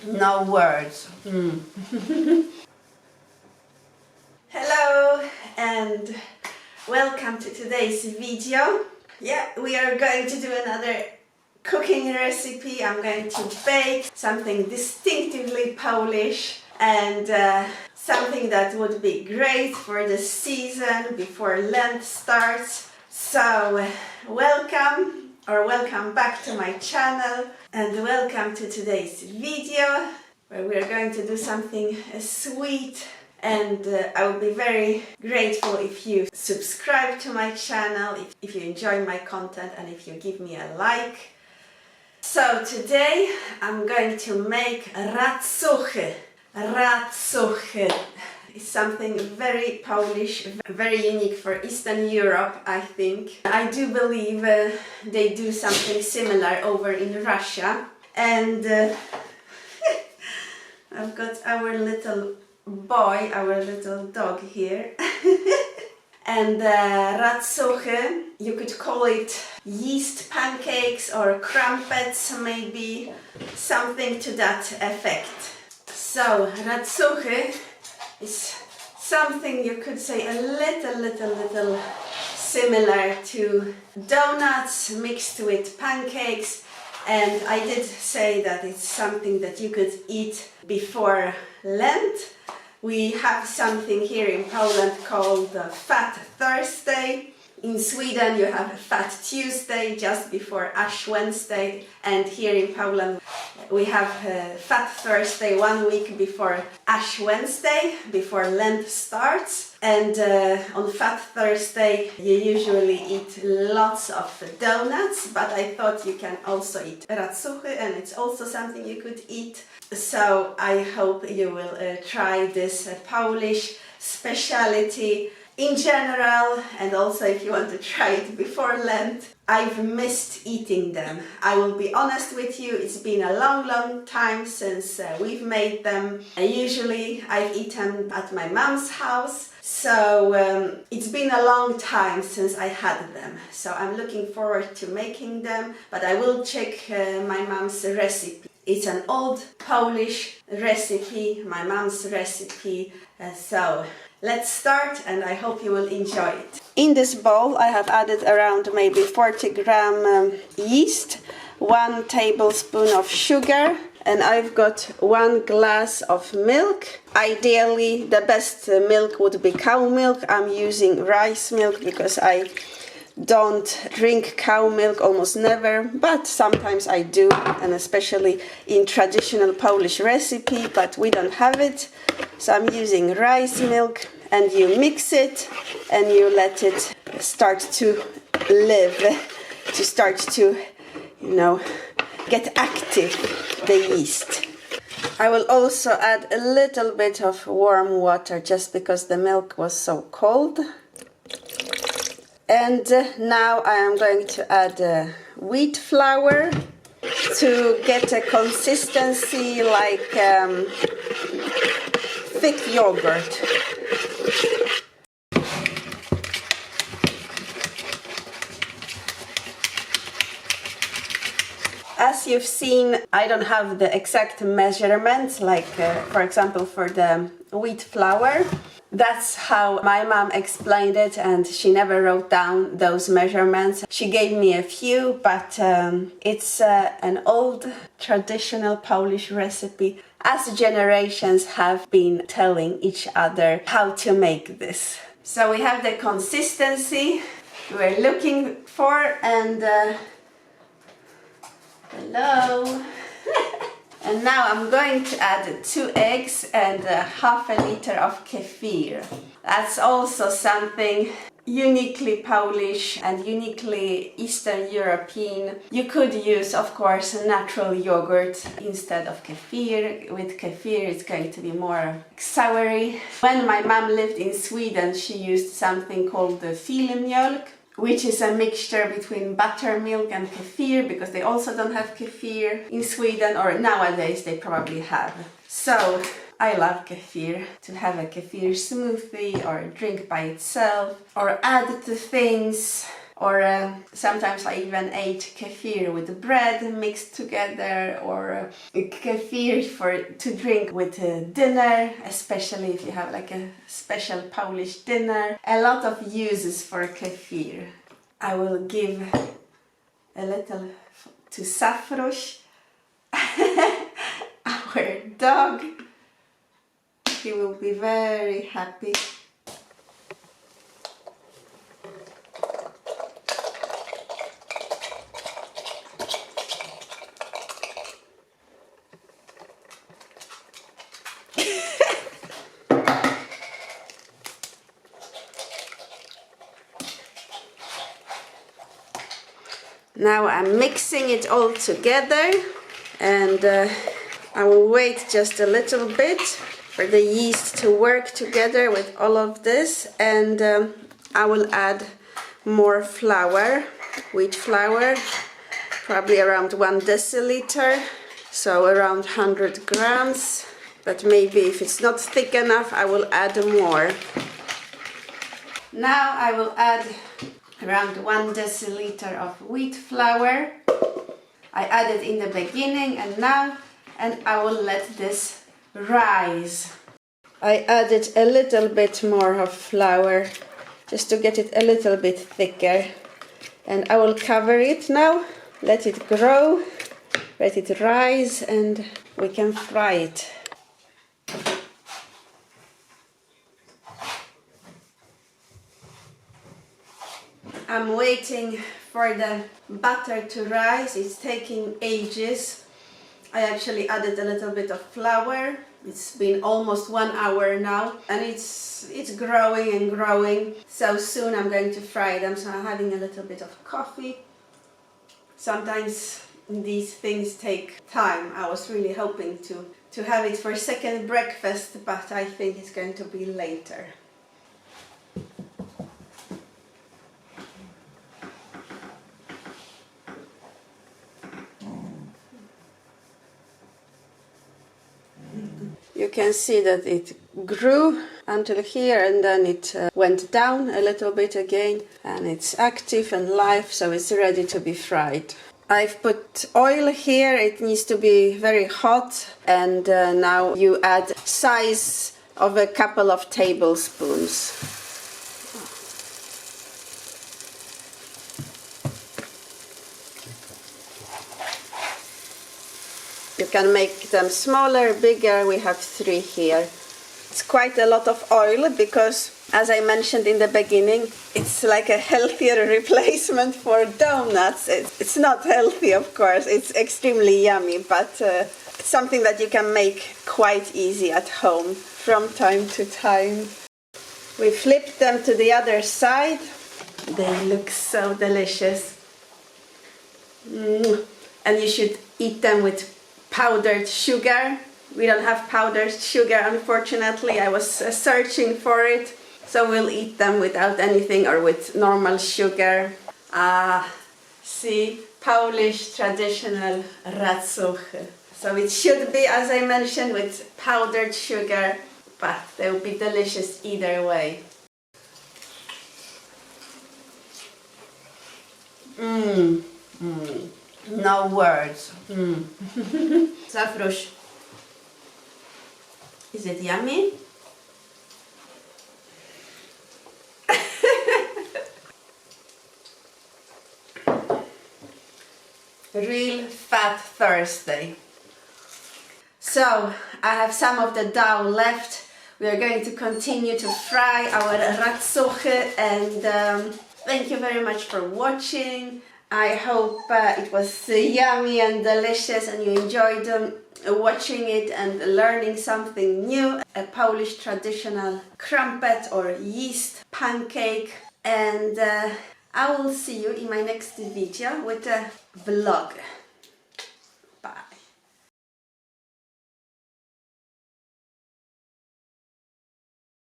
No words. Hello and welcome to today's video. Yeah, we are going to do another cooking recipe. I'm going to bake something distinctively Polish and something that would be great for the season before Lent starts. So welcome back to my channel and welcome to today's video where we are going to do something sweet, and I would be very grateful if you subscribe to my channel, if you enjoy my content, and if you give me a like. So today I'm going to make racuchy. Racuchy is something very Polish, very unique for Eastern Europe, I think. I do believe they do something similar over in Russia. And I've got our little boy, our little dog here. And racuchy, you could call it yeast pancakes or crumpets, maybe something to that effect. So racuchy is something you could say a little similar to donuts mixed with pancakes, and I did say that it's something that you could eat before Lent. We have something here in Poland called FAT Thursday. In Sweden you have FAT Tuesday just before Ash Wednesday, and here in Poland we have FAT Thursday 1 week before Ash Wednesday, before Lent starts. And on FAT Thursday you usually eat lots of donuts, but I thought you can also eat racuchy, and it's also something you could eat. So I hope you will try this Polish speciality in general, and also if you want to try it before Lent. I've missed eating them. I will be honest with you, it's been a long time since we've made them. Usually I've eaten at my mom's house, so it's been a long time since I had them. So I'm looking forward to making them, but I will check my mom's recipe. It's an old Polish recipe, my mom's recipe, so let's start, and I hope you will enjoy it. In this bowl I have added around maybe 40 gram yeast, 1 tablespoon of sugar, and I've got 1 glass of milk. Ideally the best milk would be cow milk. I'm using rice milk because I don't drink cow milk, almost never, but sometimes I do, and especially in traditional Polish recipe, but we don't have it, so I'm using rice milk. And you mix it and you let it start to live, to start to, you know, get active, the yeast. I will also add a little bit of warm water just because the milk was so cold. And now I am going to add wheat flour to get a consistency like thick yogurt. As you've seen, I don't have the exact measurements, like for example for the wheat flour. That's how my mom explained it, and she never wrote down those measurements. She gave me a few, but it's an old traditional Polish recipe, as generations have been telling each other how to make this. So we have the consistency we're looking for, and hello. And now I'm going to add 2 eggs and half a liter of kefir. That's also something uniquely Polish and uniquely Eastern European. You could use, of course, natural yogurt instead of kefir. With kefir it's going to be more soury. When my mom lived in Sweden, she used something called the filmjölk, which is a mixture between buttermilk and kefir, because they also don't have kefir in Sweden, or nowadays they probably have. So I love kefir, to have a kefir smoothie or drink by itself or add to things. or sometimes I even ate kefir with bread mixed together, or kefir to drink with dinner, especially if you have like a special Polish dinner. A lot of uses for kefir. I will give a little to Safruś, our dog. He will be very happy. Now I'm mixing it all together, and I will wait just a little bit for the yeast to work together with all of this, and I will add more flour, wheat flour, probably around 1 deciliter, so around 100 grams, but maybe if it's not thick enough I will add more. Now I will add around 1 deciliter of wheat flour. I added in the beginning and I will let this rise. I added a little bit more of flour just to get it a little bit thicker, and I will cover it now, let it grow, let it rise, and we can fry it. I'm waiting for the butter to rise. It's taking ages. I actually added a little bit of flour. It's been almost 1 hour now, and it's growing and growing. So soon I'm going to fry them. So I'm having a little bit of coffee. Sometimes these things take time. I was really hoping to have it for second breakfast, but I think it's going to be later. You can see that it grew until here, and then it went down a little bit again, and it's active and live, so it's ready to be fried. I've put oil here. It needs to be very hot, and now you add size of a couple of tablespoons. You can make them smaller, bigger. We have 3 here. It's quite a lot of oil because, as I mentioned in the beginning, it's like a healthier replacement for donuts. It's not healthy, of course. It's extremely yummy, but it's something that you can make quite easy at home from time to time. We flip them to the other side. They look so delicious. And you should eat them with powdered sugar. We don't have powdered sugar, unfortunately. I was searching for it, so we'll eat them without anything or with normal sugar. See, Polish traditional racuchy. So it should be, as I mentioned, with powdered sugar, but they will be delicious either way. No words. Safruś, is it yummy? Real Fat Thursday. So I have some of the dough left. We are going to continue to fry our racuchy, and thank you very much for watching. I hope it was yummy and delicious and you enjoyed watching it and learning something new. A Polish traditional crumpet or yeast pancake, and I will see you in my next video with a vlog.